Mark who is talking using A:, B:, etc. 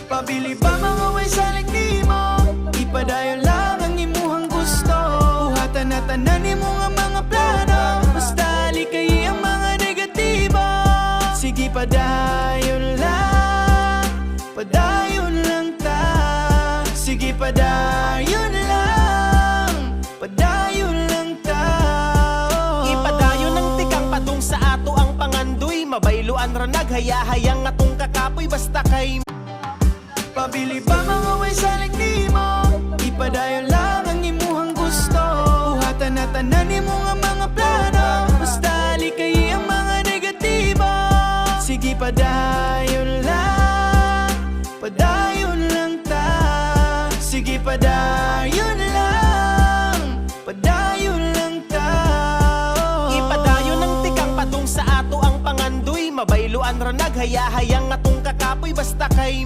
A: Pabili ba mga way salig nimo? Ipadayon lang ang imuhang gusto. Buhatan na tanan nimo nga mga plano. Basta likay ang mga negatibo. Sige padayon lang, padayon lang ta. Sige padayon lang, padayon lang ta.
B: Ipadayon ang tikang padung sa ato ang pangandoy. Mabayloan ra naghayahayang atong kakapoy basta kay
A: Pabili ba mga way salig nimo? Ipadayon lang ang imuhang gusto. Buhatan na tanan nimo nga mga plano. Basta likay ang mga negatibo. Sige padayon lang, padayon lang ta. Sige padayon lang, padayon lang ta.
B: ipadayon ang tikang padung sa ato ang pangandoy. Mabayloan ra naghayahayang atong kakapoy basta kay